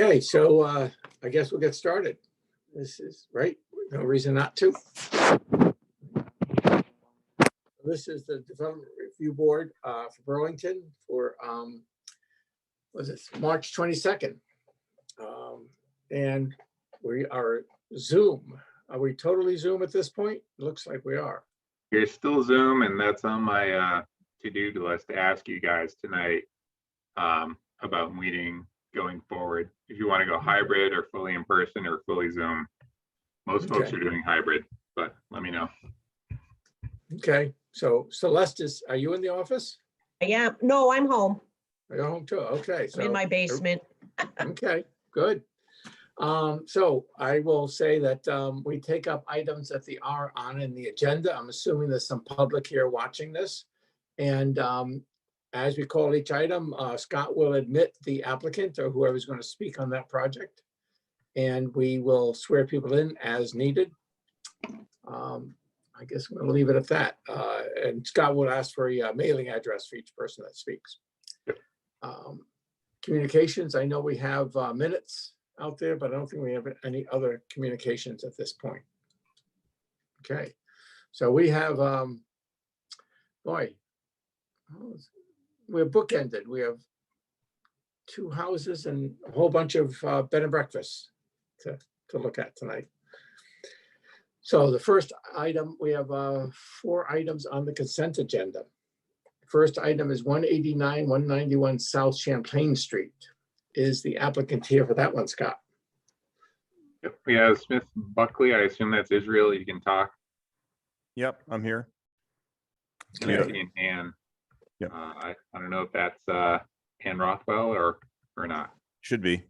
Okay, so I guess we'll get started. This is right, no reason not to. This is the Development Review Board for Burlington for, was it March 22nd? And we are Zoom. Are we totally Zoom at this point? Looks like we are. You're still Zoom, and that's on my to-do list to ask you guys tonight about meeting going forward. If you want to go hybrid or fully in person or fully Zoom. Most folks are doing hybrid, but let me know. Okay, so Celeste, are you in the office? Yeah, no, I'm home. You're home too, okay. So I'm in my basement. Okay, good. So I will say that we take up items that are on in the agenda. I'm assuming there's some public here watching this. And as we call each item, Scott will admit the applicant or whoever's going to speak on that project. And we will swear people in as needed. I guess we'll leave it at that. And Scott will ask for a mailing address for each person that speaks. Communications, I know we have minutes out there, but I don't think we have any other communications at this point. Okay, so we have, boy, we're bookended. We have 2 houses and a whole bunch of bed and breakfasts to look at tonight. So the first item, we have 4 items on the consent agenda. First item is 189, 191 South Champlain Street. Is the applicant here for that one, Scott? Yep, we have Smith Buckley. I assume that's Israel. You can talk. Yep, I'm here. And Ann. Yep. I don't know if that's Ann Rothwell or not. Should be.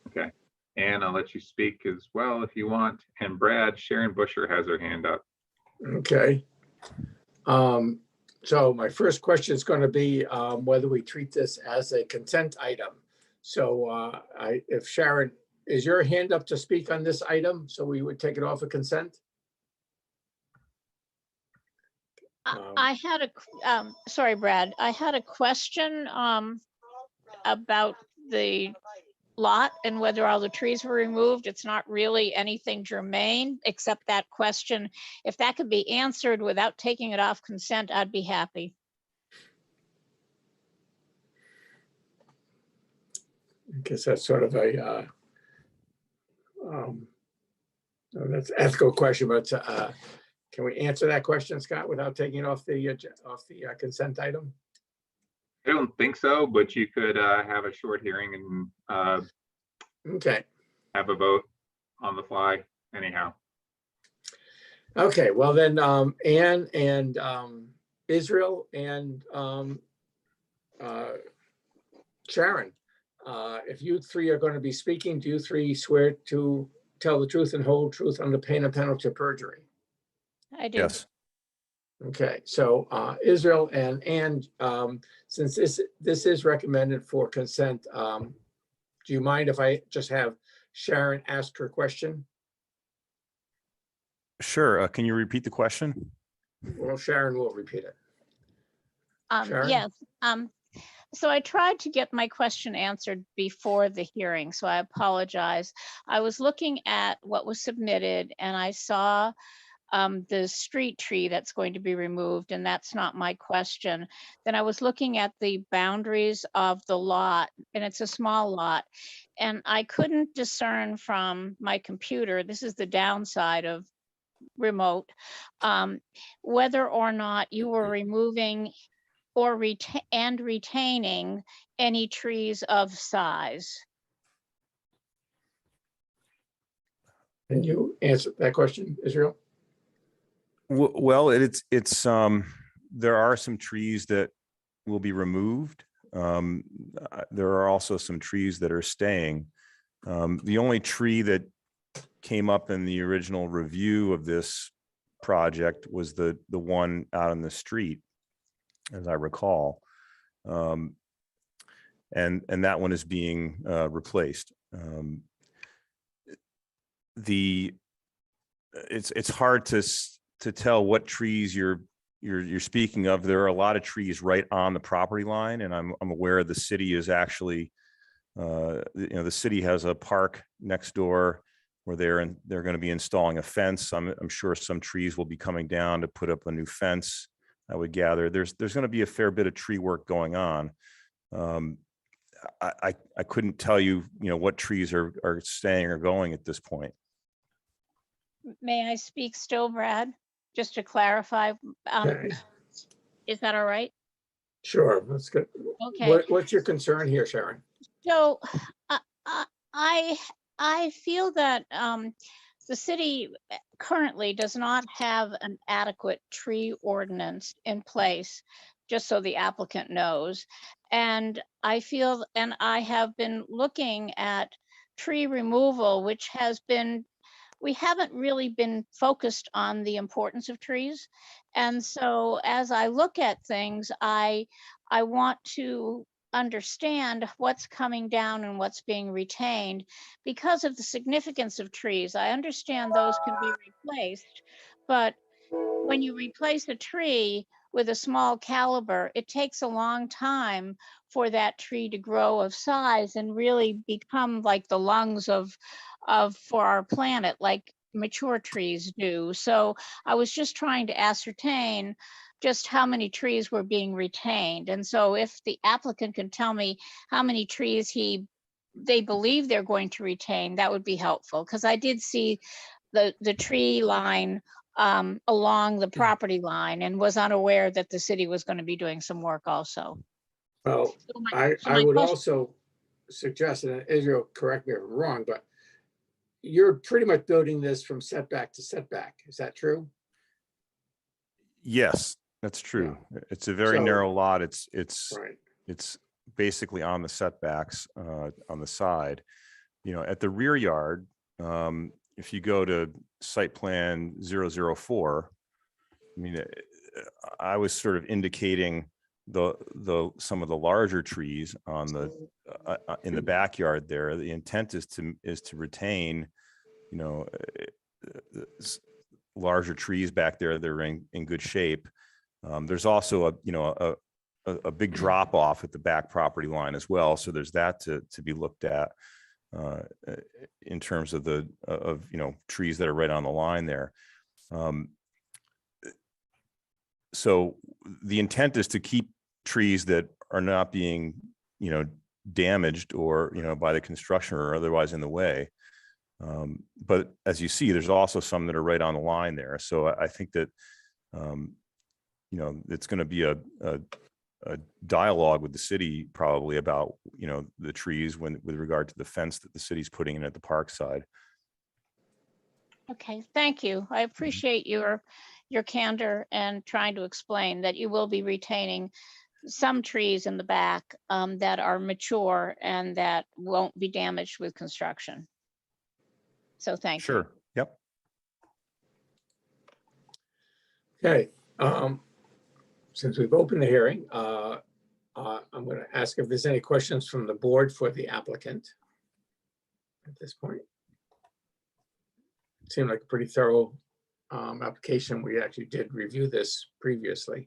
Okay. Ann, I'll let you speak as well if you want. And Brad, Sharon Busher has her hand up. Okay. So my first question is going to be whether we treat this as a consent item. So if Sharon, is your hand up to speak on this item? So we would take it off of consent? I had a, sorry, Brad, I had a question about the lot and whether all the trees were removed. It's not really anything germane, except that question. If that could be answered without taking it off consent, I'd be happy. I guess that's sort of a, that's an ethical question, but can we answer that question, Scott, without taking it off the consent item? I don't think so, but you could have a short hearing and Okay. have a vote on the fly anyhow. Okay, well then, Ann and Israel and Sharon, if you 3 are going to be speaking, do you 3 swear to tell the truth and whole truth under pain of penalty of perjury? I do. Yes. Okay, so Israel and Ann, since this is recommended for consent, do you mind if I just have Sharon ask her question? Sure. Can you repeat the question? Well, Sharon will repeat it. Sharon? Yes. So I tried to get my question answered before the hearing, so I apologize. I was looking at what was submitted and I saw the street tree that's going to be removed, and that's not my question. Then I was looking at the boundaries of the lot, and it's a small lot, and I couldn't discern from my computer, this is the downside of remote, whether or not you were removing or retaining any trees of size. Can you answer that question, Israel? Well, there are some trees that will be removed. There are also some trees that are staying. The only tree that came up in the original review of this project was the one out on the street, as I recall. And that one is being replaced. It's hard to tell what trees you're speaking of. There are a lot of trees right on the property line, and I'm aware the city is actually The city has a park next door where they're going to be installing a fence. I'm sure some trees will be coming down to put up a new fence. I would gather there's going to be a fair bit of tree work going on. I couldn't tell you, what trees are staying or going at this point. May I speak still, Brad? Just to clarify, Okay, is that all right? sure, that's good. Okay. What's your concern here, Sharon? So uh, uh, I feel that the city currently does not have an adequate tree ordinance in place, just so the applicant knows. And I feel, and I have been looking at tree removal, which has been, we haven't really been focused on the importance of trees. And so as I look at things, I want to understand what's coming down and what's being retained because of the significance of trees. I understand those can be replaced, but when you replace a tree with a small caliber, it takes a long time for that tree to grow of size and really become like the lungs of for our planet, like mature trees do. So I was just trying to ascertain just how many trees were being retained. And so if the applicant can tell me how many trees they believe they're going to retain, that would be helpful. Because I did see the tree line along the property line and was unaware that the city was going to be doing some work also. Well, So I my would question- also suggest, and Israel, correct me if I'm wrong, but you're pretty much building this from setback to setback. Is that true? Yes, that's true. It's a very So- narrow lot. It's Right. it's basically on the setbacks on the side. At the rear yard, if you go to site plan 004, I mean, I was sort of indicating some of the larger trees on the in the backyard there. The intent is to retain, larger trees back there that are in good shape. There's also a big drop off at the back property line as well. So there's that to be looked at in terms of trees that are right on the line there. So the intent is to keep trees that are not being, damaged or, by the construction or otherwise in the way. But as you see, there's also some that are right on the line there. So I think that, it's going to be a dialogue with the city probably about, the trees with regard to the fence that the city's putting in at the park side. Okay, thank you. I appreciate your candor and trying to explain that you will be retaining some trees in the back that are mature and that won't be damaged with construction. So thank you. Sure. Yep. Okay. Since we've opened the hearing, I'm going to ask if there's any questions from the board for the applicant at this point. It seemed like a pretty thorough application. We actually did review this previously.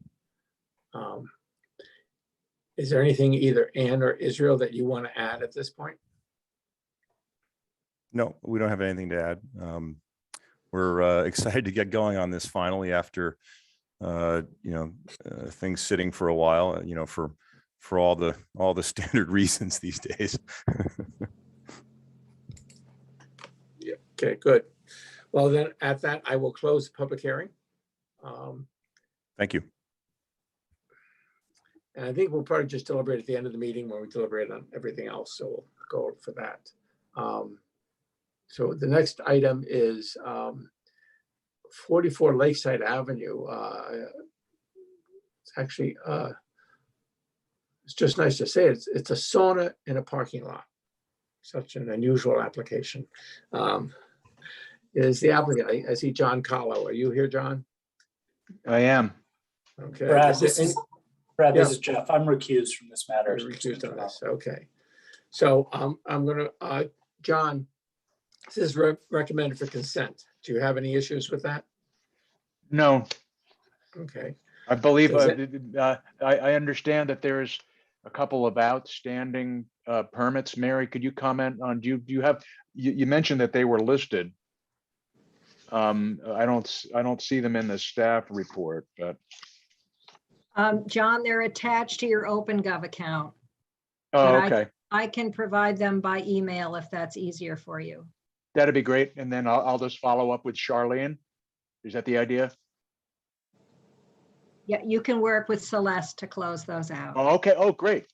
Is there anything either Ann or Israel that you want to add at this point? No, we don't have anything to add. We're excited to get going on this finally after, things sitting for a while, for all the standard reasons these days. Yeah. Okay, good. Well, then at that, I will close the public hearing. Thank you. And I think we'll probably just deliberate at the end of the meeting when we deliberate on everything else. So we'll go for that. So the next item is 44 Lakeside Avenue. It's actually, it's just nice to say it's a sauna in a parking lot. Such an unusual application. Is the applicant, I see John Kahlo. Are you here, John? I am. Okay. Brad, Is there this is any- Brad, this Yeah. is Jeff. I'm recused from this matter. You're recused on this, okay. So I'm gonna, John, this is recommended for consent. Do you have any issues with that? No, Okay, I believe, Does I understand that there's a couple of outstanding permits. Mary, could you comment on, do you have, you mentioned that they were listed. I don't see them in the staff report, but, John, they're attached to your OpenGov account. oh, But okay. I can provide them by email if that's easier for you. That'd be great. And then I'll just follow up with Charlene. Is that the idea? Yeah, you can work with Celeste to close those out. Oh, okay. Oh, great.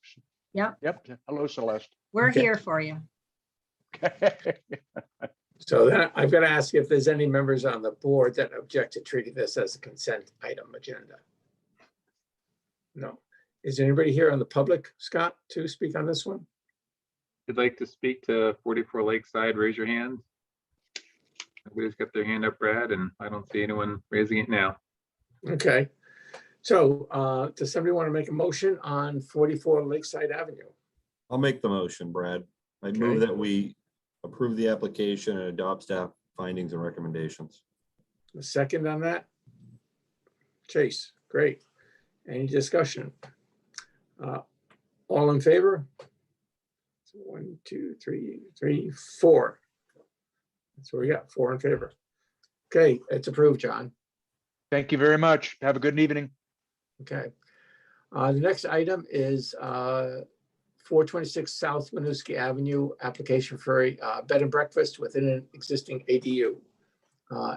Yep. Yep. Hello, Celeste. We're Okay. here for you. So then I've got to ask if there's any members on the board that object to treating this as a consent item agenda. No. Is anybody here on the public, Scott, to speak on this one? If you'd like to speak to 44 Lakeside, raise your hand. Nobody's got their hand up, Brad, and I don't see anyone raising it now. Okay. So does somebody want to make a motion on 44 Lakeside Avenue? I'll make the motion, Brad. I Okay. move that we approve the application and adopt staff findings and recommendations. A second on that? Chase, great. Any discussion? All in favor? 1, 2, 3, 4. That's what we got, 4 in favor. Okay, it's approved, John. Thank you very much. Have a good evening. Okay. The next item is 426 South Winooski Avenue, application for a bed and breakfast within an existing ADU.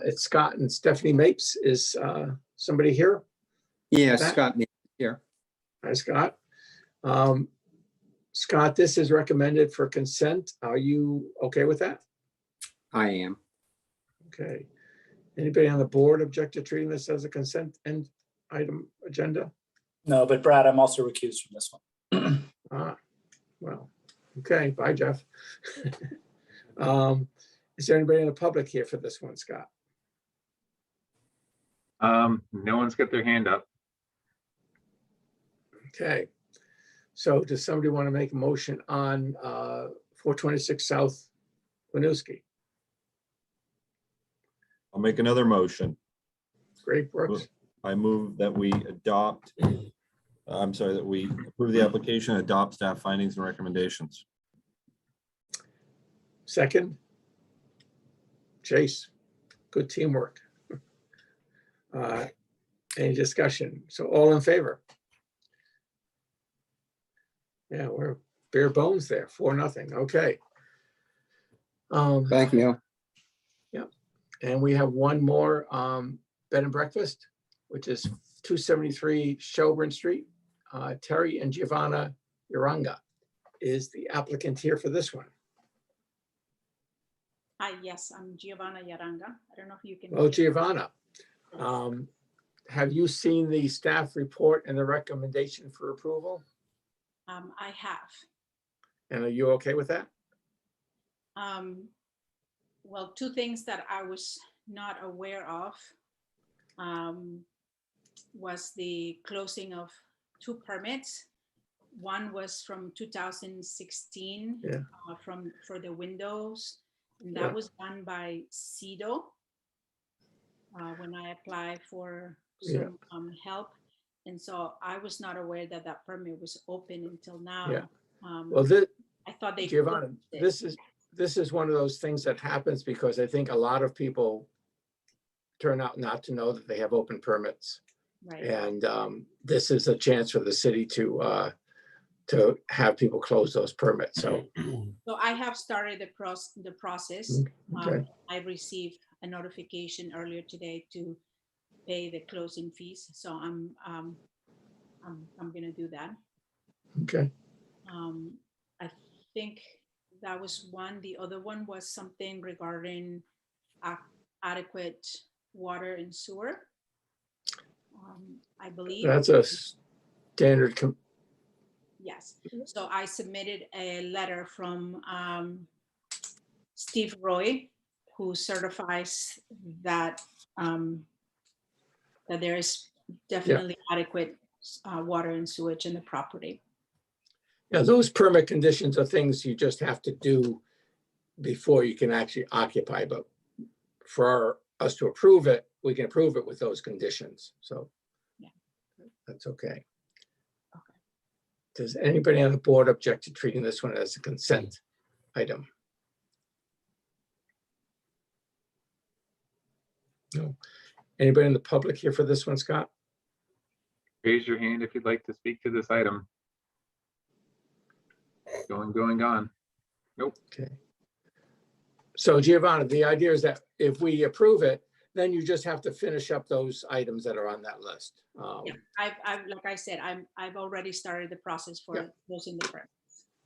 It's Scott and Stephanie Mapes. Is somebody here? Yes, Matt? Scott Meeks here. Hi, Scott. Scott, this is recommended for consent. Are you okay with that? I am. Okay. Anybody on the board object to treating this as a consent and item agenda? No, but Brad, I'm also recused from this one. Well, okay, bye, Jeff. Is there anybody in the public here for this one, Scott? No one's got their hand up. Okay. So does somebody want to make a motion on 426 South Winooski? I'll make another motion. Great, Brooks. I move that we adopt, I'm sorry, that we approve the application, and adopt staff findings and recommendations. Second? Chase, good teamwork. Any discussion? So all in favor? Yeah, we're bare bones there, 4-0, okay. Thank you. And we have one more bed and breakfast, which is 273 Shelburne Street. Terry and Giovanna Uranga is the applicant here for this one. Hi, yes, I'm Giovanna Yaranga. I don't know if you can. Well, Giovanna, have you seen the staff report and the recommendation for approval? I have. And are you okay with that? Well, two things that I was not aware of was the closing of 2 permits. One was from 2016 Yeah. for the windows, and Yeah. that was done by CEDO when I applied for Yeah. some help. And so I was not aware that that permit was open until now. Yeah. Well, I thought they. Giovanna, closed it. this is one of those things that happens because I think a lot of people turn out not to know that they have open permits. Right. And this is a chance for the city to have people close those permits. So, So I have started the process. okay. I received a notification earlier today to pay the closing fees. So I'm gonna do that. Okay. I think that was one. The other one was something regarding adequate water and sewer. I believe. That's a standard. Yes. So I submitted a letter from Steve Roy, who certifies that that there is definitely adequate water and sewage in the property. Yeah, those permit conditions are things you just have to do before you can actually occupy, but for us to approve it, we can approve it with those conditions, so. Yeah. That's okay. Okay. Does anybody on the board object to treating this one as a consent item? No. Anybody in the public here for this one, Scott? Raise your hand if you'd like to speak to this item. Going, gone. Nope. Okay. So Giovanna, the idea is that if we approve it, then you just have to finish up those items that are on that list. Yeah, I've, like I said, I've already started the process for Yeah. those in the prep.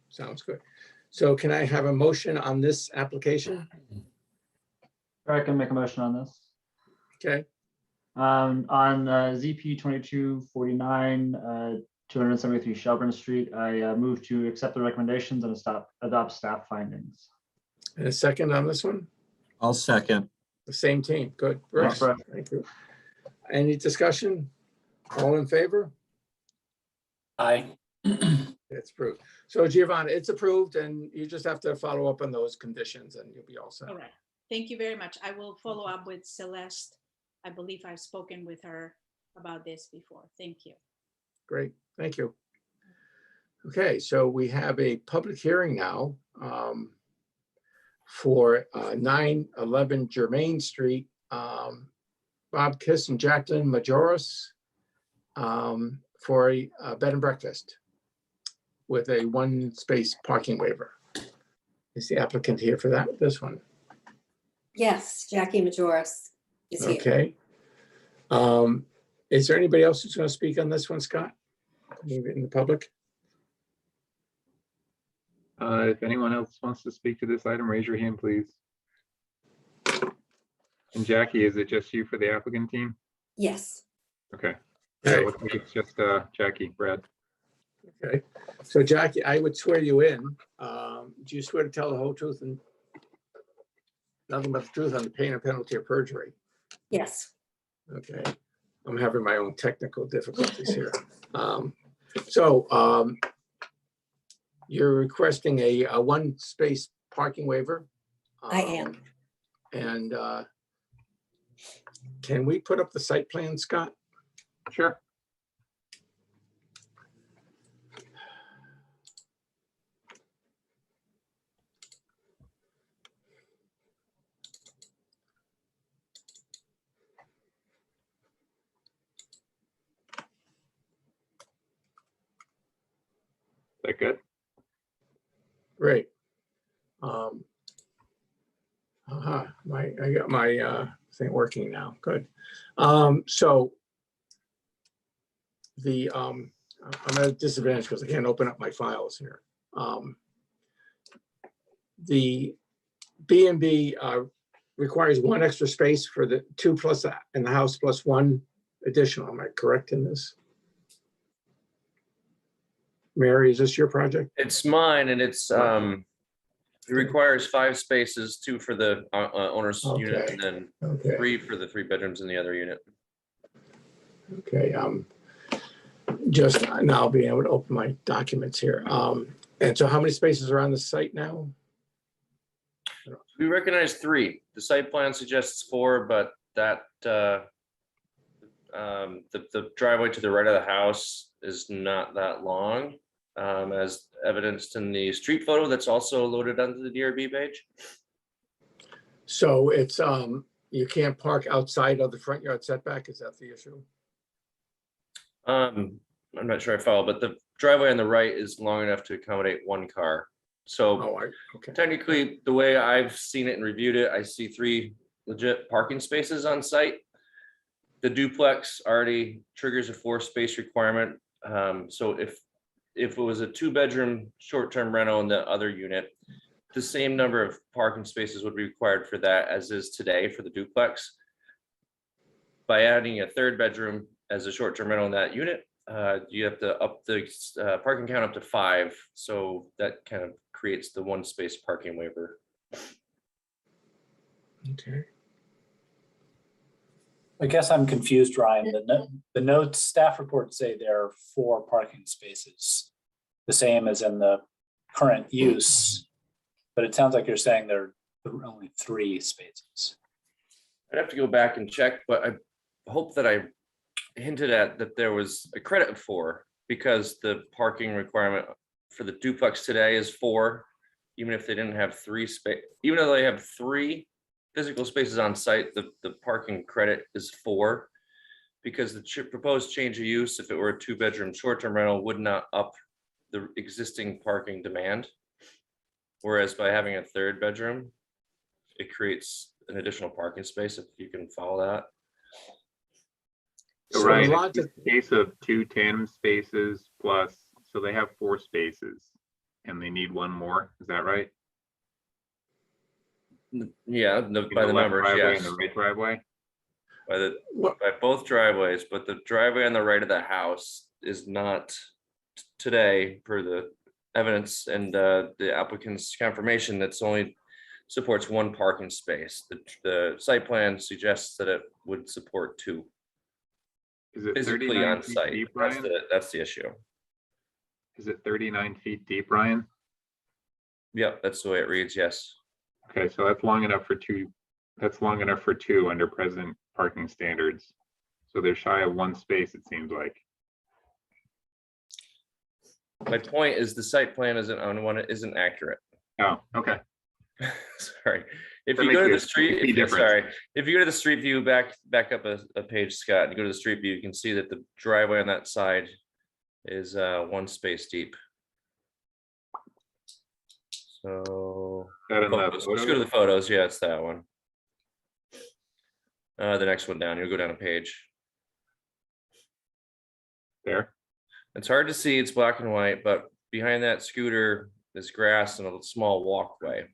Sounds good. So can I have a motion on this application? I can make a motion on this. Okay, On ZP 2249, 273 Shelburne Street, I move to accept the recommendations and adopt staff findings. and a second on this one? I'll second. The same team, good. Bruce, Brett. thank you. Any discussion? All in favor? Aye. It's approved. So Giovanna, it's approved and you just have to follow up on those conditions and you'll be all set. All right. Thank you very much. I will follow up with Celeste. I believe I've spoken with her about this before. Thank you. Great, thank you. Okay, so we have a public hearing now for 911 Germain Street. Bob Kiss and Jacqueline Majoris for a bed and breakfast with a one space parking waiver. Is the applicant here for that, this one? Yes, Jackie Majoris is here. Okay. Is there anybody else who's going to speak on this one, Scott? Anybody in the public? If anyone else wants to speak to this item, raise your hand, please. And Jackie, is it just you for the applicant team? Yes. Okay. Yeah, it looks like it's just Jackie, Brad. Okay, so Jackie, I would swear you in. Do you swear to tell the whole truth and nothing but the truth on the pain and penalty of perjury? Yes. Okay, I'm having my own technical difficulties here. You're requesting a one space parking waiver? I am. And can we put up the site plan, Scott? Sure. Is that good? Great. I got my thing working now. Good. So I'm at a disadvantage because I can't open up my files here. The B&B requires one extra space for the 2 plus in the house plus 1 additional. Am I correct in this? Mary, is this your project? It's mine, and it's it requires 5 spaces, 2 for the owner's unit, and then Okay. 3 for the 3 bedrooms in the other unit. Okay, just now being able to open my documents here. And so how many spaces are on the site now? We recognize 3. The site plan suggests 4, but that the driveway to the right of the house is not that long, as evidenced in the street photo that's also loaded onto the DRB page. So it's, you can't park outside of the front yard setback, is that the issue? I'm not sure I follow, but the driveway on the right is long enough to accommodate 1 car. So Okay. technically, the way I've seen it and reviewed it, I see 3 legit parking spaces on site. The duplex already triggers a 4 space requirement. So if it was a 2-bedroom short-term rental in the other unit, the same number of parking spaces would be required for that as is today for the duplex. By adding a 3rd bedroom as a short-term rental in that unit, you have to up the parking count up to 5. So that kind of creates the 1 space parking waiver. Okay. I guess I'm confused, Ryan. The notes, staff reports say there are 4 parking spaces, the same as in the current use, but it sounds like you're saying there are only 3 spaces. I'd have to go back and check, but I hope that I hinted at that there was a credit of 4 because the parking requirement for the duplex today is 4, even if they didn't have 3 space, even though they have 3 physical spaces on site, the parking credit is 4. Because the proposed change of use, if it were a 2-bedroom short-term rental, would not up the existing parking demand. Whereas by having a 3rd bedroom, it creates an additional parking space, if you can follow that. So So Ryan, lots it's of- a case of 2 tandem spaces plus, so they have 4 spaces and they need 1 more. Is that right? Yeah, In by the left numbers, driveway yes. And the right driveway? By both driveways, but the driveway on the right of the house is not today, per the evidence and the applicant's confirmation, that's only supports 1 parking space. The site plan suggests that it would support 2 Is it physically 39 on feet site. deep, That's Ryan? that's the issue. Is it 39 feet deep, Ryan? Yep, that's the way it reads, yes. Okay, so that's long enough for 2. That's long enough for 2 under present parking standards. So they're shy of 1 space, it seems like. My point is the site plan isn't on one, it isn't accurate. Oh, okay. Sorry. If That you go makes to a the street, key difference. sorry, if you go to the street view, back up a page, Scott, and you go to the street view, you can see that the driveway on that side is 1 space deep. So That in the let's go to the photos. Yeah, it's that one. The next one down. You'll go down a page. There. It's hard to see. It's black and white, but behind that scooter is grass and a small walkway.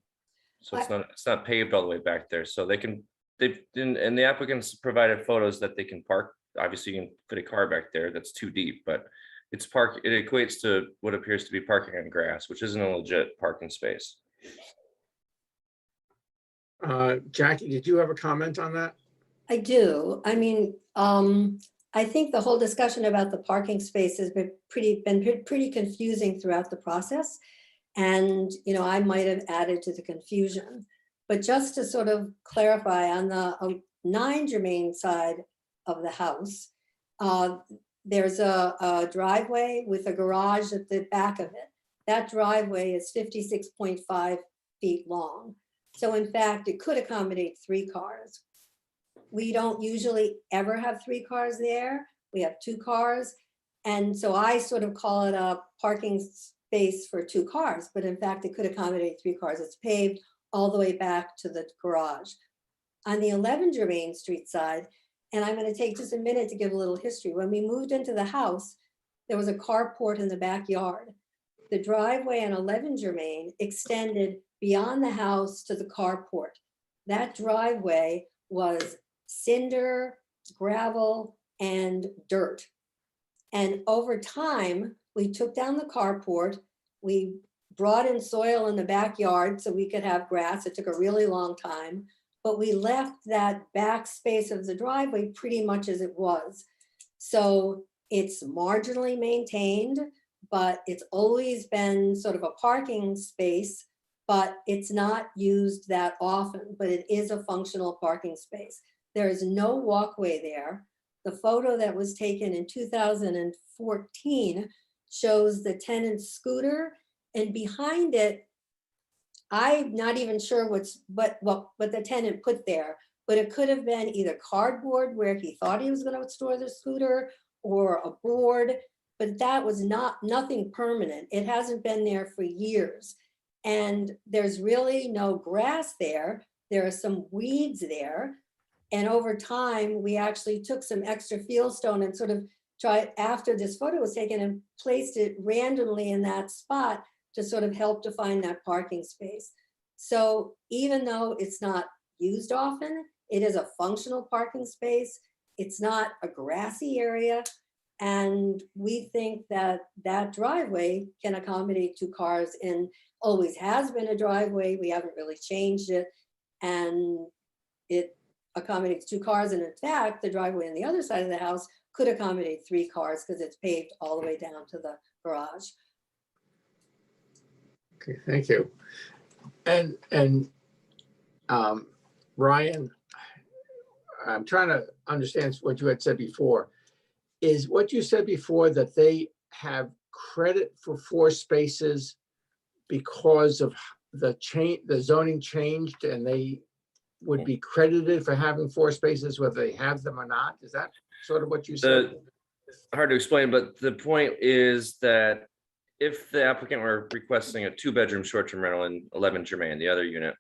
So it's not paved all the way back there. So and the applicants provided photos that they can park. Obviously, you can fit a car back there. That's too deep, but it equates to what appears to be parking on grass, which isn't a legit parking space. Jackie, did you have a comment on that? I do. I mean, I think the whole discussion about the parking space has been pretty confusing throughout the process. And, I might have added to the confusion. But just to sort of clarify, on the 9 Germain side of the house, there's a driveway with a garage at the back of it. That driveway is 56.5 feet long. So in fact, it could accommodate 3 cars. We don't usually ever have 3 cars there. We have 2 cars. And so I sort of call it a parking space for 2 cars, but in fact, it could accommodate 3 cars. It's paved all the way back to the garage. On the 11 Germain Street side, and I'm going to take just a minute to give a little history. When we moved into the house, there was a carport in the backyard. The driveway on 11 Germain extended beyond the house to the carport. That driveway was cinder, gravel, and dirt. And over time, we took down the carport. We brought in soil in the backyard so we could have grass. It took a really long time, but we left that back space of the driveway pretty much as it was. So it's marginally maintained, but it's always been sort of a parking space, but it's not used that often, but it is a functional parking space. There is no walkway there. The photo that was taken in 2014 shows the tenant's scooter, and behind it, I'm not even sure what the tenant put there, but it could have been either cardboard where he thought he was going to store the scooter, or a board, but that was nothing permanent. It hasn't been there for years. And there's really no grass there. There are some weeds there. And over time, we actually took some extra fieldstone and sort of tried, after this photo was taken, and placed it randomly in that spot to sort of help define that parking space. So even though it's not used often, it is a functional parking space. It's not a grassy area. And we think that that driveway can accommodate 2 cars, and always has been a driveway. We haven't really changed it. And it accommodates 2 cars. And in fact, the driveway on the other side of the house could accommodate 3 cars because it's paved all the way down to the garage. Okay, thank you. And Ryan, I'm trying to understand what you had said before. Is what you said before that they have credit for 4 spaces because of the change, the zoning changed and they would be credited for having 4 spaces, whether they have them or not? Is that sort of what you said? Hard to explain, but the point is that if the applicant were requesting a 2-bedroom short-term rental in 11 Germain, the other unit,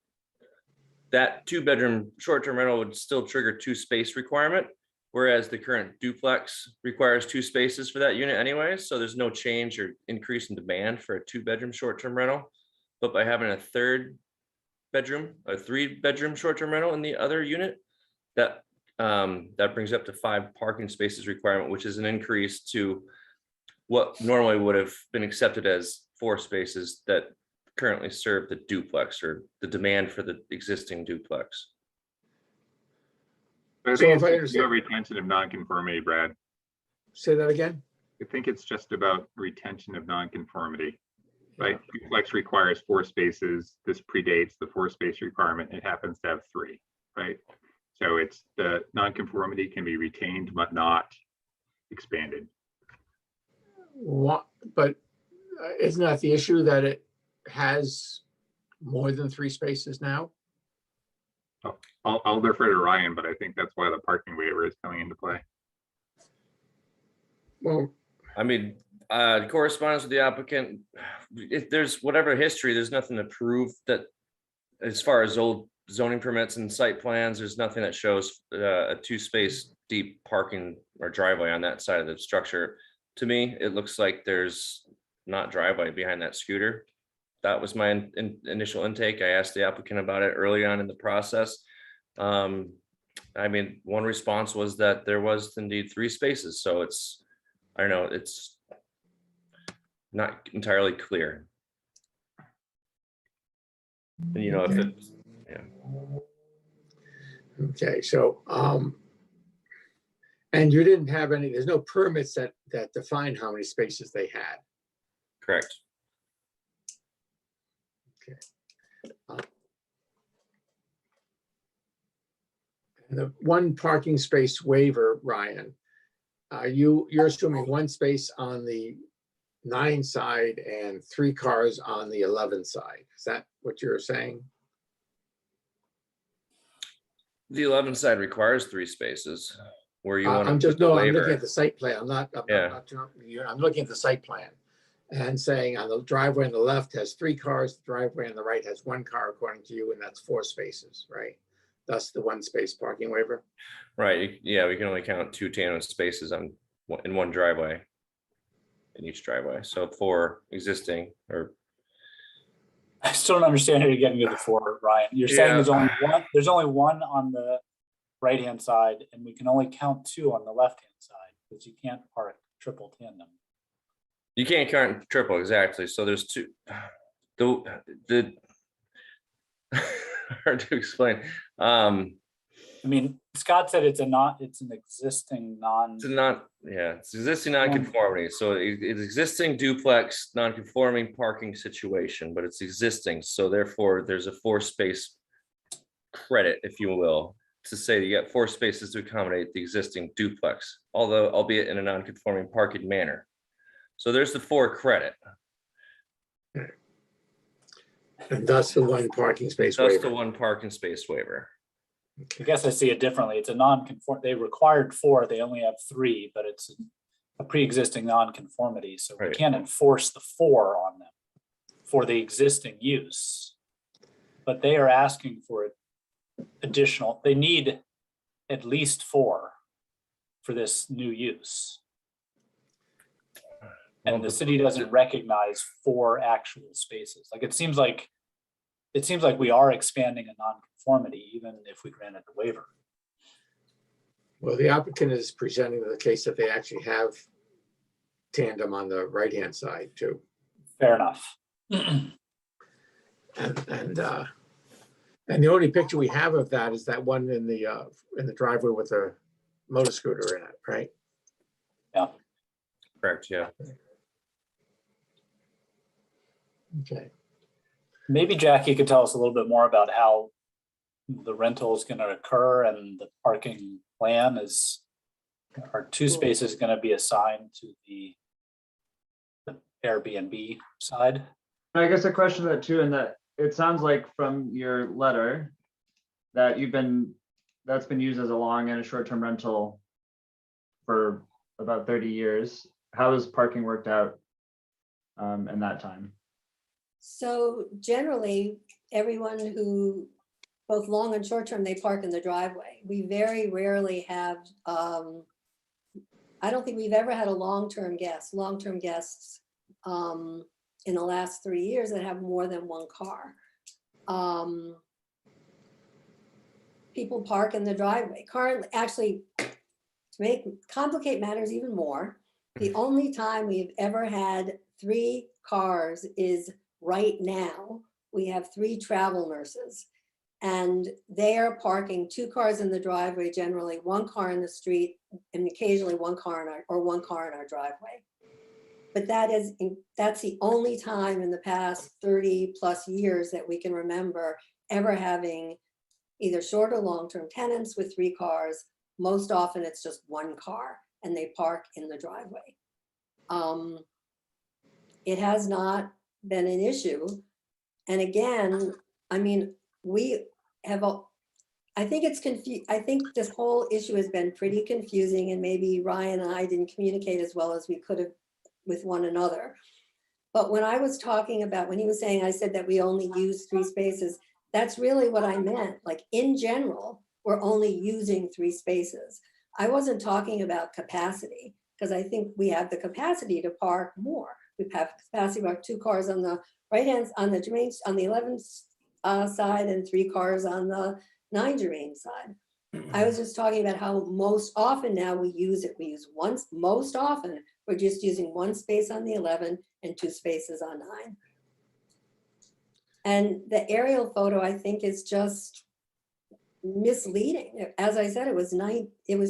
that 2-bedroom short-term rental would still trigger 2-space requirement, whereas the current duplex requires 2 spaces for that unit anyway. So there's no change or increase in demand for a 2-bedroom short-term rental. But by having a 3-bedroom short-term rental in the other unit, that brings up to 5 parking spaces requirement, which is an increase to what normally would have been accepted as 4 spaces that currently serve the duplex or the demand for the existing duplex. I So think if I it's just understand- retention of nonconformity, Brad. Say that again? I think it's just about retention of nonconformity. Right, duplex requires 4 spaces. This predates the 4-space requirement. It happens to have 3, right? So it's the nonconformity can be retained but not expanded. What, but isn't that the issue, that it has more than 3 spaces now? I'll defer to Ryan, but I think that's why the parking waiver is coming into play. Well, I mean, correspondence with the applicant, if there's whatever history, there's nothing to prove that as far as old zoning permits and site plans, there's nothing that shows a 2-space deep parking or driveway on that side of the structure. To me, it looks like there's not driveway behind that scooter. That was my initial intake. I asked the applicant about it early on in the process. I mean, one response was that there was indeed 3 spaces. So it's, I don't know, it's not entirely clear. And you know, if it's, yeah. okay, so, and you didn't have any, there's no permits that define how many spaces they had. Correct. Okay. And the 1 parking space waiver, Ryan, you're assuming 1 space on the 9 side and 3 cars on the 11 side. Is that what you're saying? The 11 side requires 3 spaces where you want I'm to just, put the no, I'm looking waiver. at the site plan. I'm not jumping you. I'm looking at the site plan and saying on the driveway on the left has 3 cars, the driveway on the right has 1 car according to you, and that's 4 spaces, right? Thus the 1 space parking waiver. Right, yeah, we can only count 2 tandem spaces in one driveway, in each driveway. So 4 existing, or I still don't understand how you're getting to the 4, Ryan. You're saying there's only one on the right-hand side, and we can only count 2 on the left-hand side, because you can't park triple tandem. you can't count triple, exactly. So there's 2. The hard to explain. I mean, Scott said it's an existing It's existing non-conformity. So it's existing duplex non-conforming parking situation, but it's existing. So therefore, there's a 4-space credit, if you will, to say you got 4 spaces to accommodate the existing duplex, although albeit in a non-conforming parking manner. So there's the 4 credit. And thus the 1 parking space That's waiver. the 1 parking space waiver. I guess I see it differently. It's a non-conform, they required 4, they only have 3, but it's a pre-existing non-conformity. So we Right. can't enforce the 4 on them for the existing use. But they are asking for additional, they need at least 4 for this new use. And the city doesn't recognize 4 actual spaces. Like, it seems like we are expanding a non-conformity, even if we granted the waiver. Well, the applicant is presenting the case that they actually have tandem on the right-hand side too. Fair enough. And the only picture we have of that is that one in the driveway with a motor scooter in it, right? Yeah. Correct, yeah. Okay. Maybe Jackie could tell us a little bit more about how the rental is going to occur and the parking plan is, are 2 spaces going to be assigned to the Airbnb side. I guess a question to that too, and that it sounds like from your letter that that's been used as a long and a short-term rental for about 30 years. How has parking worked out in that time? So generally, everyone who, both long and short term, they park in the driveway. We very rarely have, I don't think we've ever had a long-term guests in the last 3 years that have more than one car. People park in the driveway. Currently, actually, to complicate matters even more, the only time we've ever had 3 cars is right now. We have 3 travel nurses, and they are parking 2 cars in the driveway, generally 1 car in the street, and occasionally 1 car in our driveway. But that's the only time in the past 30 plus years that we can remember ever having either short or long-term tenants with 3 cars. Most often it's just 1 car and they park in the driveway. It has not been an issue. And again, I mean, I think this whole issue has been pretty confusing, and maybe Ryan and I didn't communicate as well as we could have with one another. But when I was talking about, when he was saying, I said that we only use 3 spaces, that's really what I meant. Like in general, we're only using 3 spaces. I wasn't talking about capacity, because I think we have the capacity to park more. We have capacity about 2 cars on the right hand, on the Germain, on the 11 side, and 3 cars on the 9 Germain side. I was just talking about how most often now we use it. We use once, most often we're just using 1 space on the 11 and 2 spaces on 9. And the aerial photo, I think, is just misleading. As I said, it was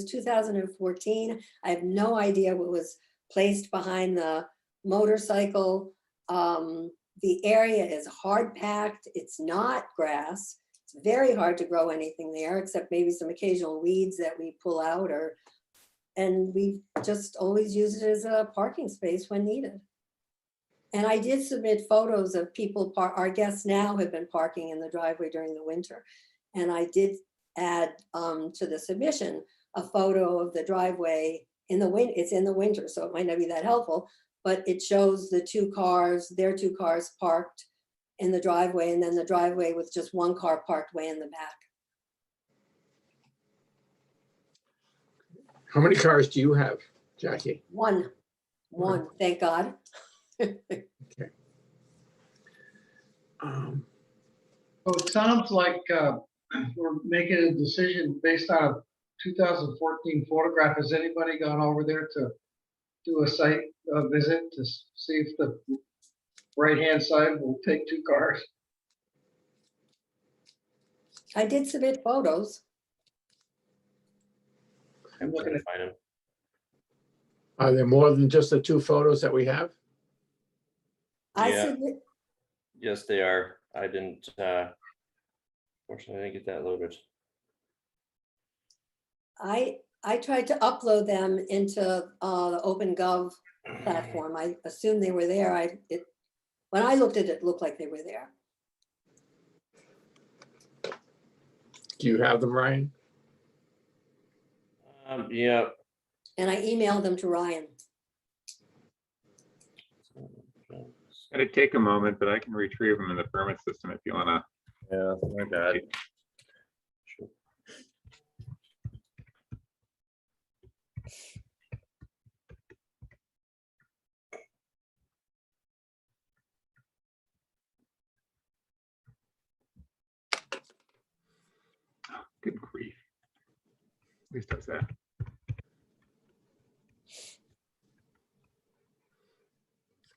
2014. I have no idea what was placed behind the motorcycle. The area is hard packed. It's not grass. It's very hard to grow anything there, except maybe some occasional weeds that we pull out, and we just always use it as a parking space when needed. And I did submit photos of people, our guests now have been parking in the driveway during the winter. And I did add to the submission a photo of the driveway in the winter. It's in the winter, so it might not be that helpful, but it shows the 2 cars, their 2 cars parked in the driveway, and then the driveway with just 1 car parked way in the back. How many cars do you have, Jackie? One, thank God. Okay. So it sounds like we're making a decision based on a 2014 photograph. Has anybody gone over there to do a site visit to see if the right-hand side will take 2 cars? I did submit photos. I'm looking at. Find them. Are there more than just the 2 photos that we have? Yeah. Yes, they are. I didn't, fortunately, I didn't get that loaded. I tried to upload them into the OpenGov platform. I assumed they were there. When I looked at it, it looked like they were there. Do you have them, Ryan? Yeah. And I emailed them to Ryan. It'd take a moment, but I can retrieve them in the permit system if you wanna. Yeah, my bad. Good grief. At least that's that.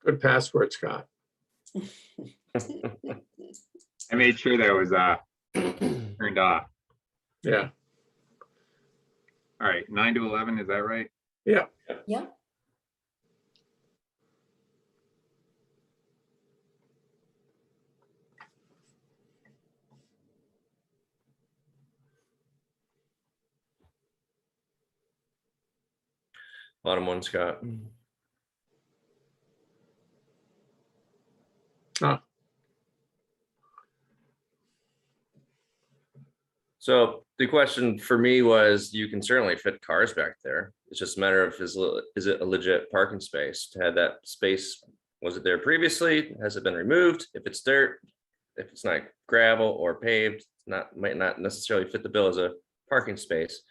Good password, Scott. I made sure that was turned off. Yeah. All right, 9 to 11, is that right? Yeah. Yeah. Bottom one, Scott. Huh. So the question for me was, you can certainly fit cars back there. It's just a matter of is it a legit parking space? To have that space, was it there previously? Has it been removed? If it's dirt, if it's not gravel or paved, might not necessarily fit the bill as a parking space,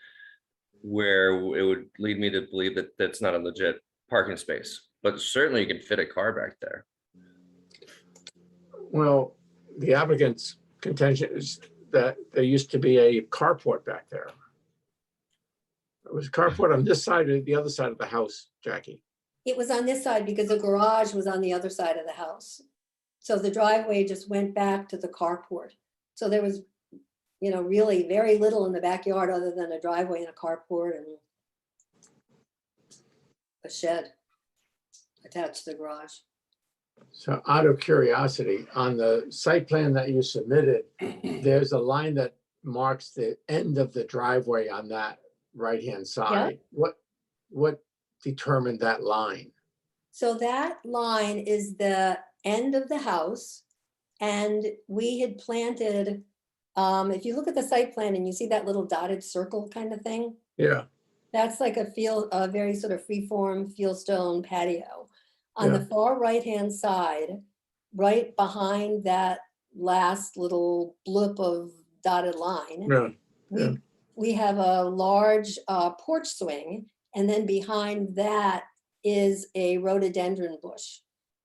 where it would lead me to believe that that's not a legit parking space. But certainly you can fit a car back there. Well, the applicant's contention is that there used to be a carport back there. It was a carport on this side or the other side of the house, Jackie? It was on this side because the garage was on the other side of the house. So the driveway just went back to the carport. So there was, you know, really very little in the backyard other than a driveway and a carport and a shed attached to the garage. So out of curiosity, on the site plan that you submitted, there's a line that marks the end of the driveway on that right-hand side. What determined that line? So that line is the end of the house. And we had planted, if you look at the site plan and you see that little dotted circle kind of thing, Yeah, that's like a very sort of free-form fieldstone patio. On the far right-hand side, right behind that last little blip of dotted line, we have a large porch swing, and then behind that is a rhododendron bush.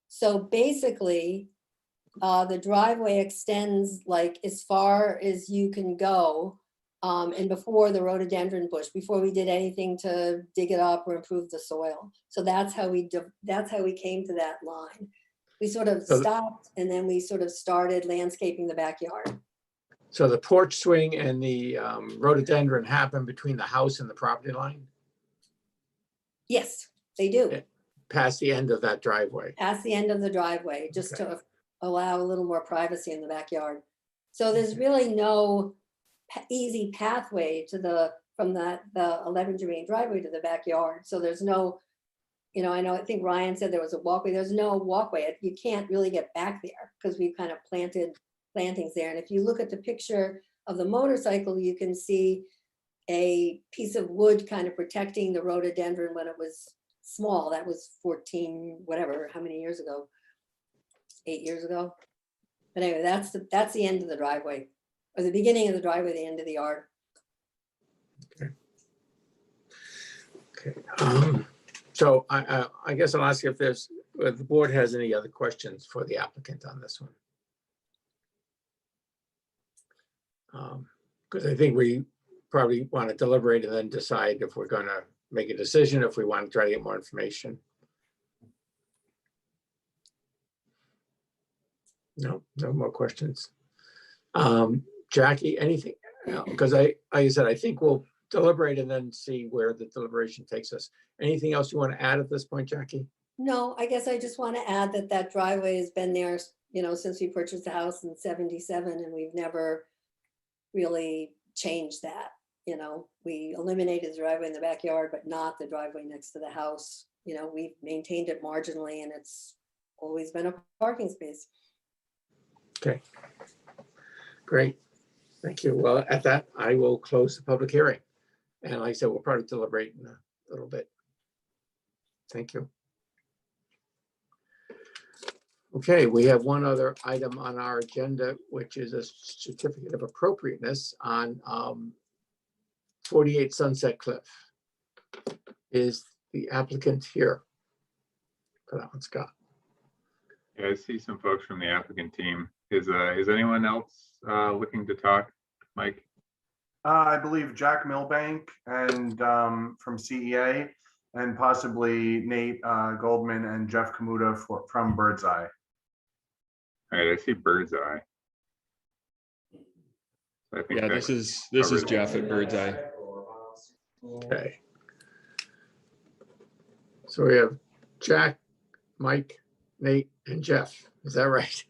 So basically, the driveway extends like as far as you can go, and before the rhododendron bush, before we did anything to dig it up or improve the soil. So that's how we came to that line. We sort of stopped and then we sort of started landscaping the backyard. so the porch swing and the rhododendron happen between the house and the property line? Yes, they do. Past the end of that driveway? Past the end of the driveway, just to allow a little more privacy in the backyard. So there's really no easy pathway to from the 11 Germain driveway to the backyard. So there's no, you know, I think Ryan said there was a walkway. There's no walkway. You can't really get back there because we've kind of planted plantings there. And if you look at the picture of the motorcycle, you can see a piece of wood kind of protecting the rhododendron when it was small. That was 14, whatever, how many years ago? 8 years ago. But anyway, that's the end of the driveway, or the beginning of the driveway, the end of the yard. Okay. So I guess I'll ask you if the board has any other questions for the applicant on this one. Because I think we probably want to deliberate and then decide if we're going to make a decision, if we want to try to get more information. No more questions. Jackie, anything? Because like I said, I think we'll deliberate and then see where the deliberation takes us. Anything else you want to add at this point, Jackie? No, I guess I just want to add that driveway has been there, you know, since we purchased the house in '77, and we've never really changed that. You know, we eliminated the driveway in the backyard, but not the driveway next to the house. You know, we've maintained it marginally, and it's always been a parking space. Okay, great. Thank you. Well, at that, I will close the public hearing. And like I said, we'll probably deliberate in a little bit. Thank you. Okay, we have one other item on our agenda, which is a certificate of appropriateness on 48 Sunset Cliff. Is the applicant here for that one, Scott? Yeah, I see some folks from the applicant team. Is anyone else looking to talk, Mike? I believe Jack Milbank and from CEA, and possibly Nate Goldman and Jeff Kamuta from Birdseye. All right, I see Birdseye. So I think yeah, this is Jeff at Birdseye. Okay. So we have Jack, Mike, Nate, and Jeff. Is that right?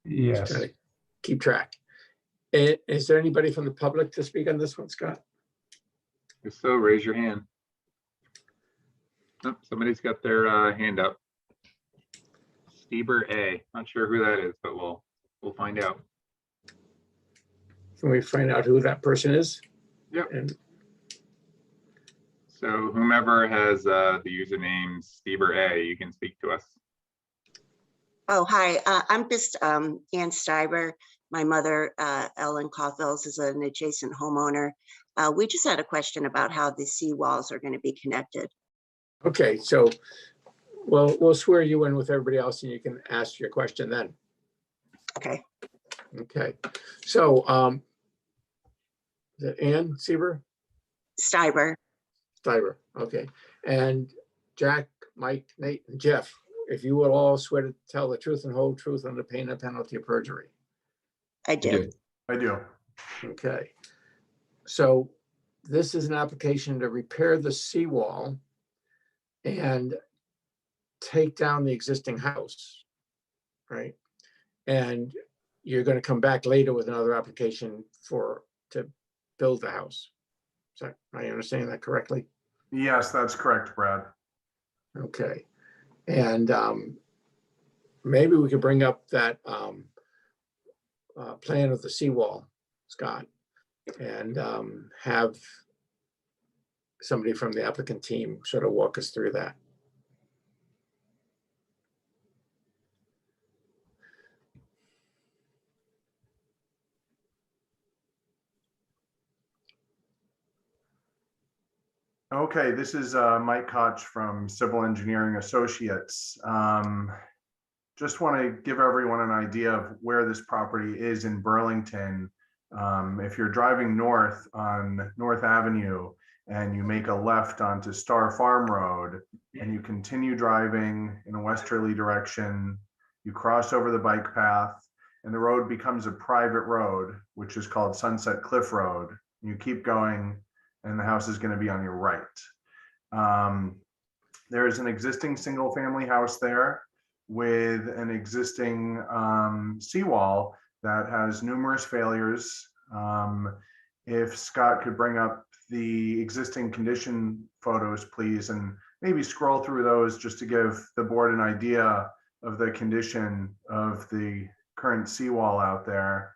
Yes. Just trying to keep track. Is there anybody from the public to speak on this one, Scott? If so, raise your hand. Oh, somebody's got their hand up. Stieber A. Not sure who that is, but we'll find out. Can we find out who that person is? Yep. And So whomever has the username Stieber A, you can speak to us. Oh, hi. I'm just Ann Stiber. My mother, Ellen Caulfills, is an adjacent homeowner. We just had a question about how the seawalls are going to be connected. okay, so we'll swear you in with everybody else and you can ask your question then. Okay. Okay, so is it Ann Sieber? Stiber. Stiber, okay. And Jack, Mike, Nate, and Jeff, if you would all swear to tell the truth and whole truth under pain and penalty of perjury. I do. I do. Okay. So this is an application to repair the seawall and take down the existing house, right? And you're going to come back later with another application to build the house. Is that, am I understanding that correctly? Yes, that's correct, Brad. Okay. And maybe we could bring up that plan of the seawall, Scott, and have somebody from the applicant team sort of walk us through that. Okay, this is Mike Koch from Civil Engineering Associates. Just want to give everyone an idea of where this property is in Burlington. If you're driving north on North Avenue and you make a left onto Star Farm Road and you continue driving in a westerly direction, you cross over the bike path and the road becomes a private road, which is called Sunset Cliff Road. You keep going and the house is going to be on your right. There is an existing single family house there with an existing seawall that has numerous failures. If Scott could bring up the existing condition photos, please, and maybe scroll through those just to give the board an idea of the condition of the current seawall out there.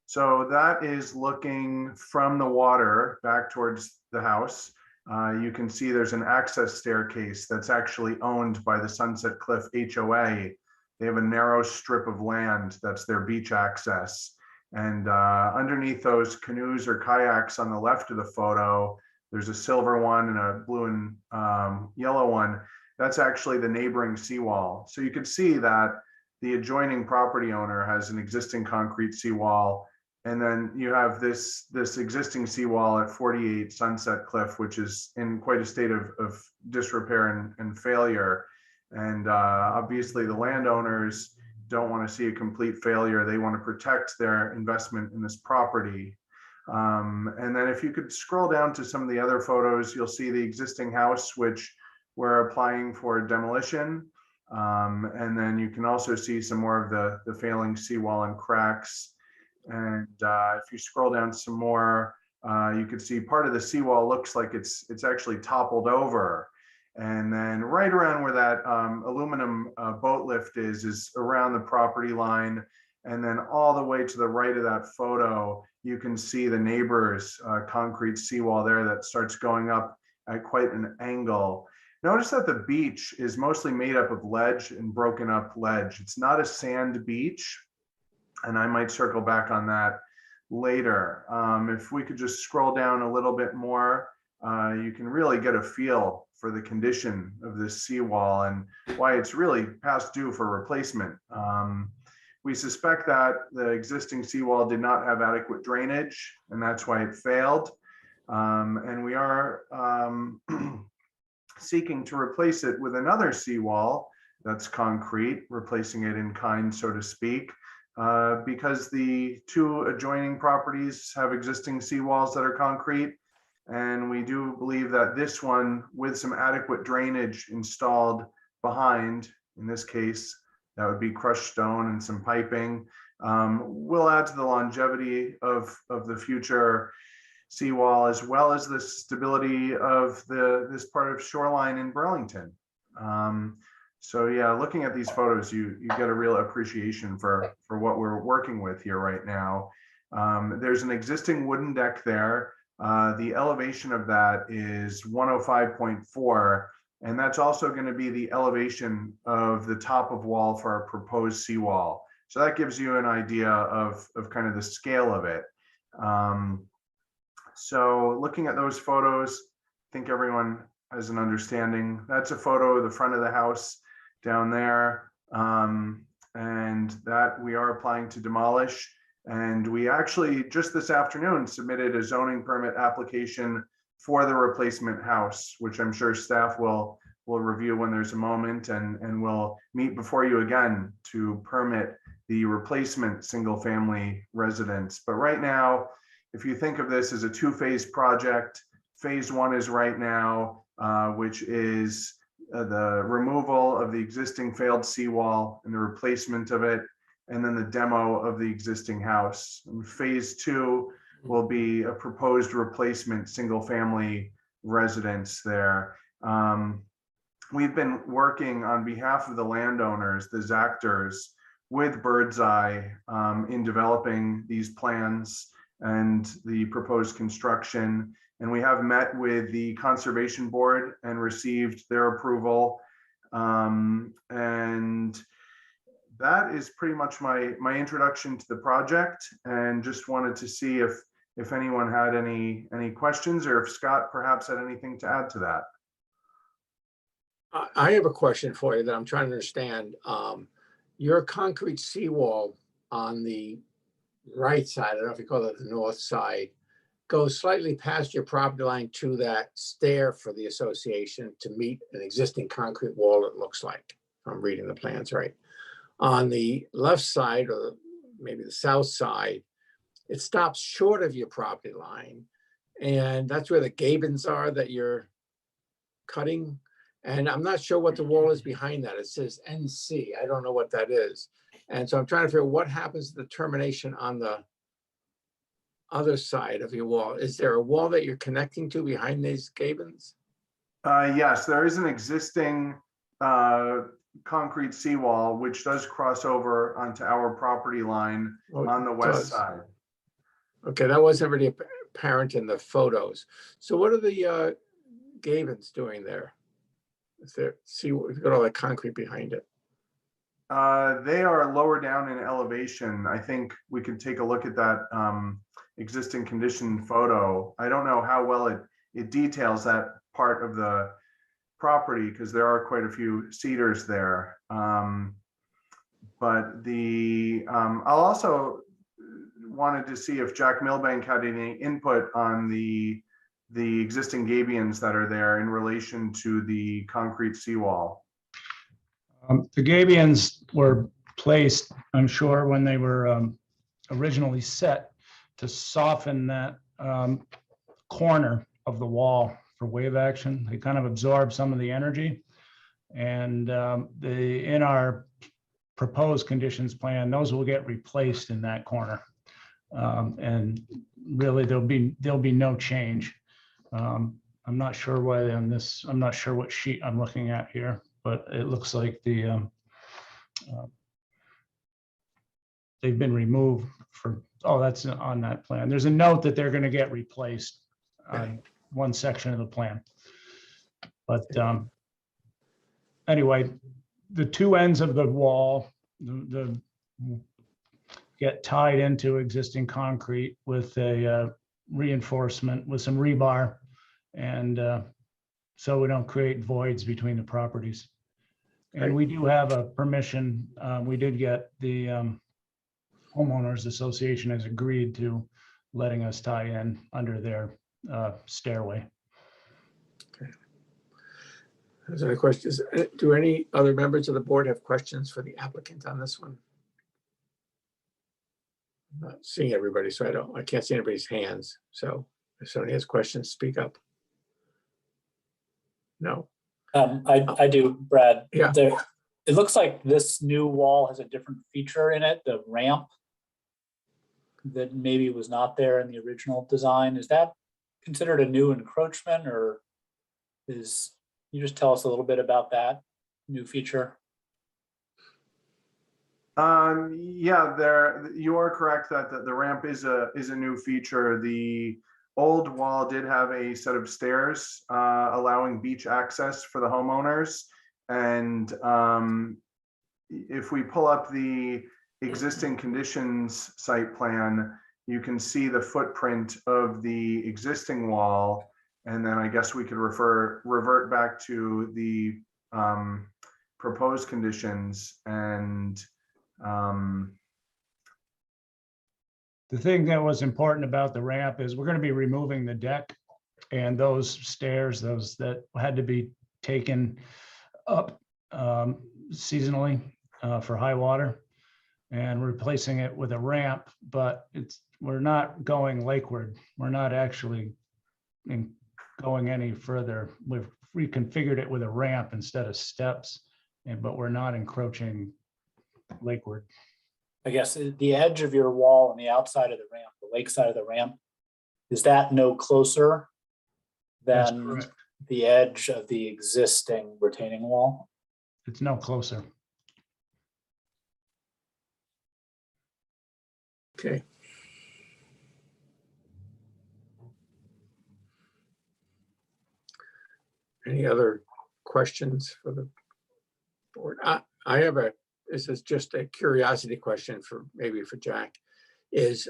So that is looking from the water back towards the house. You can see there's an access staircase that's actually owned by the Sunset Cliff HOA. They have a narrow strip of land that's their beach access. And underneath those canoes or kayaks on the left of the photo, there's a silver one and a blue and yellow one. That's actually the neighboring seawall. So you can see that the adjoining property owner has an existing concrete seawall. And then you have this existing seawall at 48 Sunset Cliff, which is in quite a state of disrepair and failure. And obviously the landowners don't want to see a complete failure. They want to protect their investment in this property. And then if you could scroll down to some of the other photos, you'll see the existing house, which we're applying for demolition. And then you can also see some more of the failing seawall and cracks. And if you scroll down some more, you can see part of the seawall looks like it's actually toppled over. And then right around where that aluminum boat lift is around the property line. And then all the way to the right of that photo, you can see the neighbor's concrete seawall there that starts going up at quite an angle. Notice that the beach is mostly made up of ledge and broken up ledge. It's not a sand beach. And I might circle back on that later. If we could just scroll down a little bit more, you can really get a feel for the condition of this seawall and why it's really past due for replacement. We suspect that the existing seawall did not have adequate drainage, and that's why it failed. And we are seeking to replace it with another seawall that's concrete, replacing it in kind, so to speak. Because the two adjoining properties have existing seawalls that are concrete. And we do believe that this one, with some adequate drainage installed behind, in this case, that would be crushed stone and some piping, will add to the longevity of the future seawall, as well as the stability of this part of shoreline in Burlington. So yeah, looking at these photos, you get a real appreciation for what we're working with here right now. There's an existing wooden deck there. The elevation of that is 105.4, and that's also going to be the elevation of the top of wall for our proposed seawall. So that gives you an idea of kind of the scale of it. So looking at those photos, I think everyone has an understanding. That's a photo of the front of the house down there, and that we are applying to demolish. And we actually just this afternoon submitted a zoning permit application for the replacement house, which I'm sure staff will review when there's a moment, and we'll meet before you again to permit the replacement single family residence. But right now, if you think of this as a two-phase project, phase one is right now, which is the removal of the existing failed seawall and the replacement of it, and then the demo of the existing house. And phase two will be a proposed replacement single family residence there. We've been working on behalf of the landowners, the Zactors, with Birdseye in developing these plans and the proposed construction. And we have met with the Conservation Board and received their approval. And that is pretty much my introduction to the project, and just wanted to see if anyone had any questions, or if Scott perhaps had anything to add to that. I have a question for you that I'm trying to understand. Your concrete seawall on the right side, I don't know if you call it the north side, goes slightly past your property line to that stair for the association to meet an existing concrete wall, it looks like, if I'm reading the plans right. On the left side, or maybe the south side, it stops short of your property line. And that's where the gabins are that you're cutting. And I'm not sure what the wall is behind that. It says NC. I don't know what that is. And so I'm trying to figure out what happens to the termination on the other side of your wall. Is there a wall that you're connecting to behind these gabins? Yes, there is an existing concrete seawall, which does cross over onto our property line on the west side. Okay, that wasn't really apparent in the photos. So what are the gabins doing there? Is there, see, we've got all that concrete behind it. They are lower down in elevation. I think we could take a look at that existing condition photo. I don't know how well it details that part of the property, because there are quite a few cedars there. But I'll also wanted to see if Jack Milbank had any input on the existing gabions that are there in relation to the concrete seawall. The gabions were placed, I'm sure, when they were originally set to soften that corner of the wall for wave action. They kind of absorb some of the energy. And in our proposed conditions plan, those will get replaced in that corner. And really there'll be no change. I'm not sure why on this, I'm not sure what sheet I'm looking at here, but it looks like they've been removed for, oh, that's on that plan. There's a note that they're going to get replaced on one section of the plan. But anyway, the two ends of the wall, the get tied into existing concrete with a reinforcement with some rebar, and so we don't create voids between the properties. And we do have a permission. We did get the homeowners association has agreed to letting us tie in under their stairway. Okay. Is there any questions? Do any other members of the board have questions for the applicant on this one? I'm not seeing everybody, so I can't see anybody's hands. So if somebody has questions, speak up. No. I do, Brad. Yeah. It looks like this new wall has a different feature in it, the ramp that maybe was not there in the original design. Is that considered a new encroachment, or is you just tell us a little bit about that new feature? Yeah, you are correct that the ramp is a new feature. The old wall did have a set of stairs allowing beach access for the homeowners. And if we pull up the existing conditions site plan, you can see the footprint of the existing wall. And then I guess we could revert back to the proposed conditions and The thing that was important about the ramp is we're going to be removing the deck and those stairs, those that had to be taken up seasonally for high water, and replacing it with a ramp, but we're not going lakeward. We're not actually going any further. We've reconfigured it with a ramp instead of steps, but we're not encroaching lakeward. I guess the edge of your wall on the outside of the ramp, the lake side of the ramp, is that no closer That's than correct. the edge of the existing retaining wall? It's no closer. Okay. Any other questions for the board? I have this is just a curiosity question maybe for Jack. Is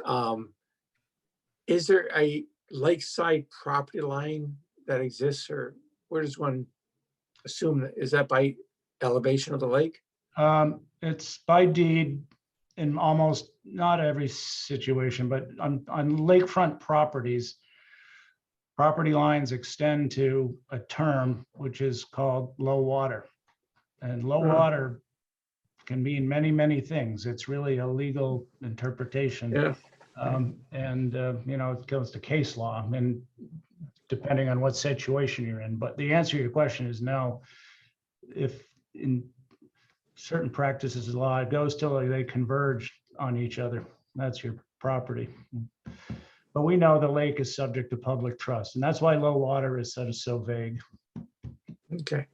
there a lakeside property line that exists, or where does one assume that? Is that by elevation of the lake? It's by deed in almost not every situation, but on lakefront properties, property lines extend to a term which is called low water. And low water can mean many, many things. It's really a legal interpretation. Yeah. It goes to case law and depending on what situation you're in. But the answer to your question is no. If in certain practices of law, it goes till they converge on each other. That's your property. But we know the lake is subject to public trust, and that's why low water is so vague. Okay.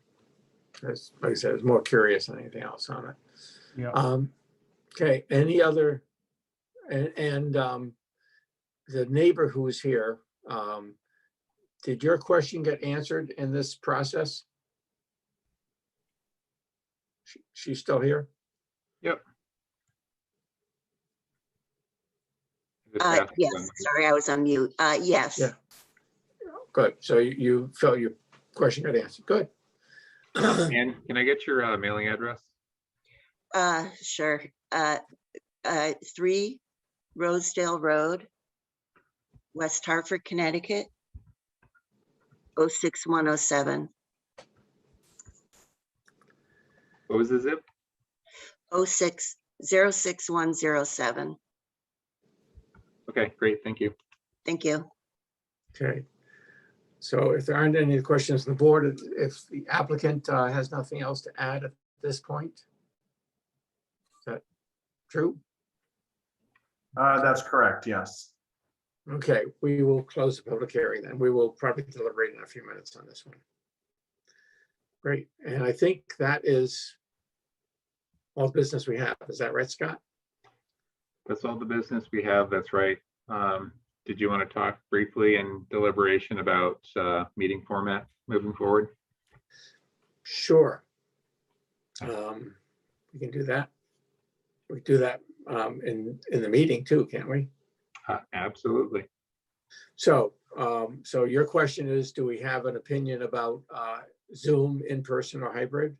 Like I said, I was more curious than anything else on it. Yeah. Okay, any other, and the neighbor who's here, did your question get answered in this process? She's still here? Yep. Yes, sorry, I was on mute. Yes. Yeah. Good, so you felt your question got answered, good. And can I get your mailing address? Sure. 3 Rosedale Road, West Hartford, Connecticut, 06107. What was the zip? 06107. Okay, great, thank you. Thank you. Okay, so if there aren't any questions on the board, if the applicant has nothing else to add at this point? Is that true? That's correct, yes. Okay, we will close the public hearing then. We will probably deliberate in a few minutes on this one. Great, and I think that is all the business we have. Is that right, Scott? That's all the business we have, that's right. Did you want to talk briefly in deliberation about meeting format moving forward? Sure. We can do that. We do that in the meeting too, can't we? Absolutely. So, so your question is, do we have an opinion about Zoom, in-person or hybrid?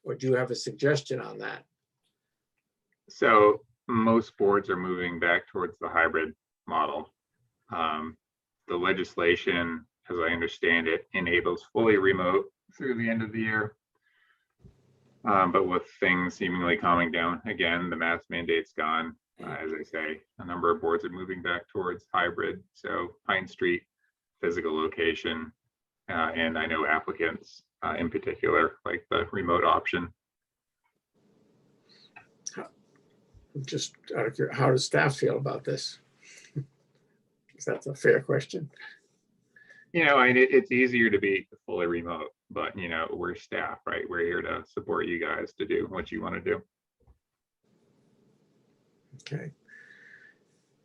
Or do you have a suggestion on that? So most boards are moving back towards the hybrid model. The legislation, as I understand it, enables fully remote through the end of the year. But with things seemingly calming down again, the mask mandate's gone. As I say, a number of boards are moving back towards hybrid. So Pine Street, physical location, and I know applicants in particular like the remote option. Just out of curiosity, how does staff feel about this? That's a fair question. It's easier to be fully remote. But, you know, we're staff, right? We're here to support you guys to do what you want to do. Okay.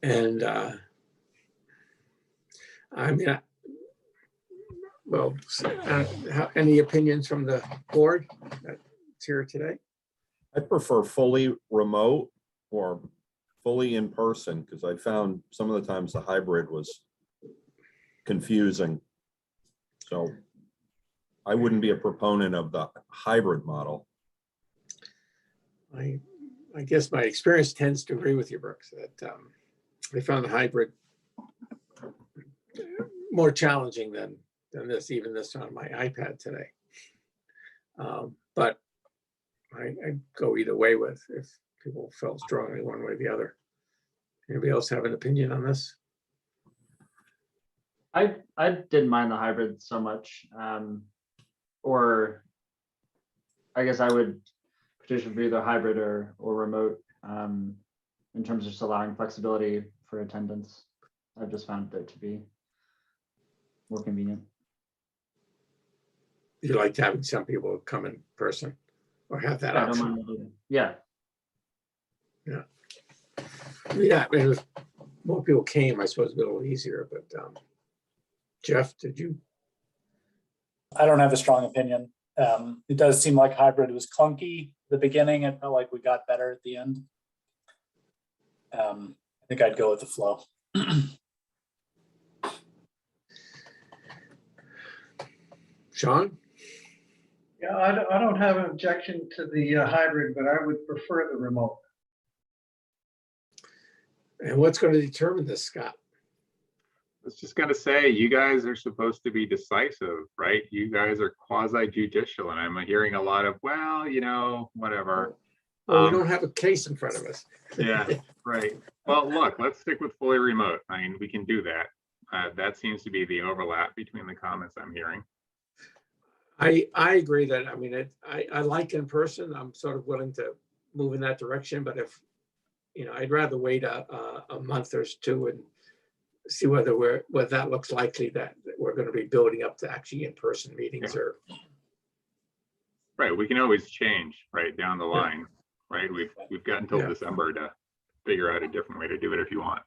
And I mean, well, any opinions from the board that's here today? I prefer fully remote or fully in person, because I found some of the times the hybrid was confusing. So I wouldn't be a proponent of the hybrid model. I guess my experience tends to agree with you, Brooks, that I found the hybrid more challenging than this, even this on my iPad today. But I go either way with if people felt strongly one way or the other. Anybody else have an opinion on this? I didn't mind the hybrid so much. Or I guess I would petition for either hybrid or remote in terms of just allowing flexibility for attendance. I've just found it to be more convenient. You like having some people come in person or have that I don't option? mind it either. Yeah. Yeah. Yeah, I mean, if more people came, I suppose it'd be a little easier, but Jeff, did you? I don't have a strong opinion. It does seem like hybrid was clunky at the beginning. It felt like we got better at the end. I think I'd go with the flow. Sean? Yeah, I don't have an objection to the hybrid, but I would prefer the remote. And what's going to determine this, Scott? I was just gonna say, you guys are supposed to be decisive, right? You guys are quasi judicial, and I'm hearing a lot of, well, you know, whatever. Well, we don't have a case in front of us. Yeah, right. Well, look, let's stick with fully remote. I mean, we can do that. That seems to be the overlap between the comments I'm hearing. I agree that, I mean, I like in person. I'm sort of willing to move in that direction, but if, you know, I'd rather wait a month or two and see what that looks likely that we're going to be building up to actually in-person meetings. Yeah. Or Right, we can always change right down the line, right? We've got until December to figure out a different way to do it if you want.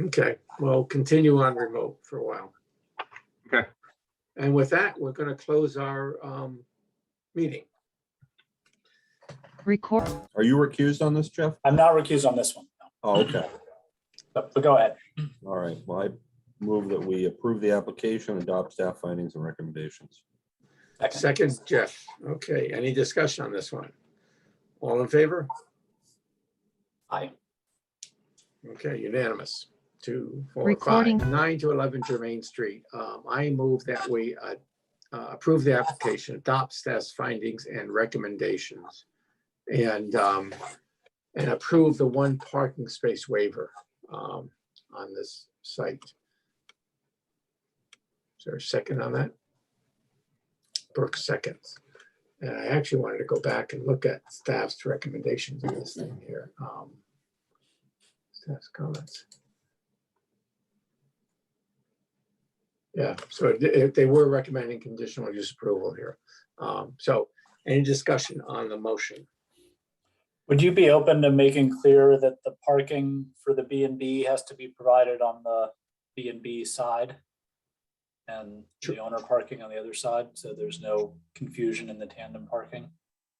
okay, well, continue on remote for a while. Okay. And with that, we're going to close our meeting. Record. Are you recused on this, Jeff? I'm not recused on this one. No. Oh, okay. But go ahead. All right. Well, I move that we approve the application, adopt staff findings and recommendations. Second, Jeff. Okay, any discussion on this one? All in favor? Aye. Okay, unanimous. 2, 4, Recording. 5, 9 to 11 Germain Street. I move that we approve the application, adopt staff's findings and recommendations, and approve the one parking space waiver on this site. Is there a second on that? Brooks seconds. And I actually wanted to go back and look at staff's recommendations on this thing here. Staff's comments. Yeah, so they were recommending conditional use approval here. So any discussion on the motion? Would you be open to making clear that the parking for the B&B has to be provided on the B&B side and the owner parking on the other side, so there's no confusion in the tandem parking?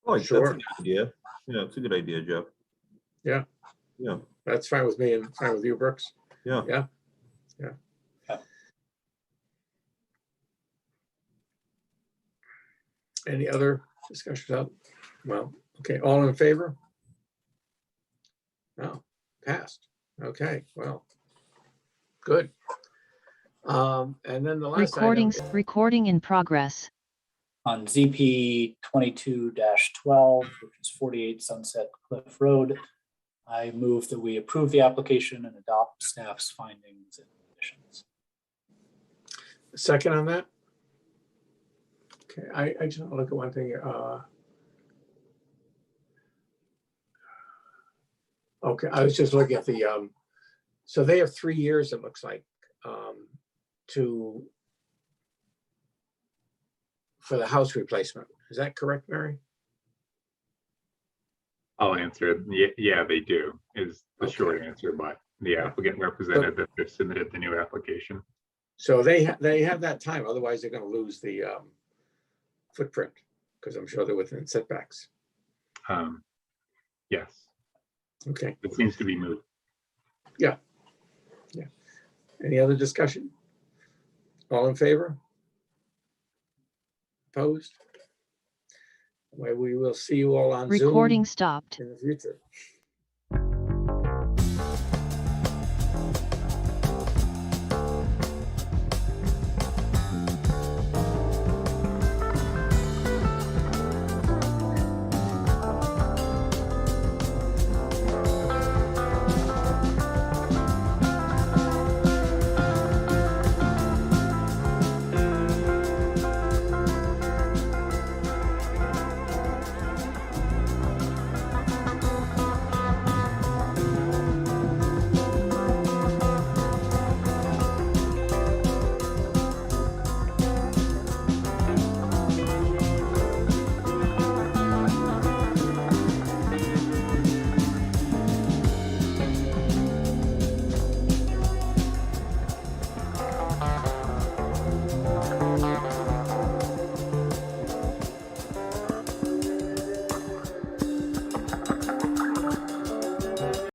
Oh, Sure. That's a good idea. Yeah, it's a good idea, Jeff. Yeah. Yeah. That's fine with me and fine with you, Brooks. Yeah. Yeah. Any other discussions? Well, okay, all in favor? No, passed. Okay, well, good. And then the last item. Recording in progress. On ZP 22-12, which is 48 Sunset Cliff Road, I move that we approve the application and adopt staff's findings and conditions. Second on that? Okay, I just want to look at one thing. Okay, I was just looking at the, so they have 3 years, it looks like, for the house replacement. Is that correct, Mary? I'll answer it. Yeah, they do, is the short answer, but the applicant represented that they've submitted the new application. So they have that time, otherwise they're gonna lose the footprint, because I'm sure they're within setbacks. Yes, Okay, it seems to be moved. yeah. Any other discussion? All in favor? Opposed? Well, we will see you all on Zoom Recording stopped. in the future.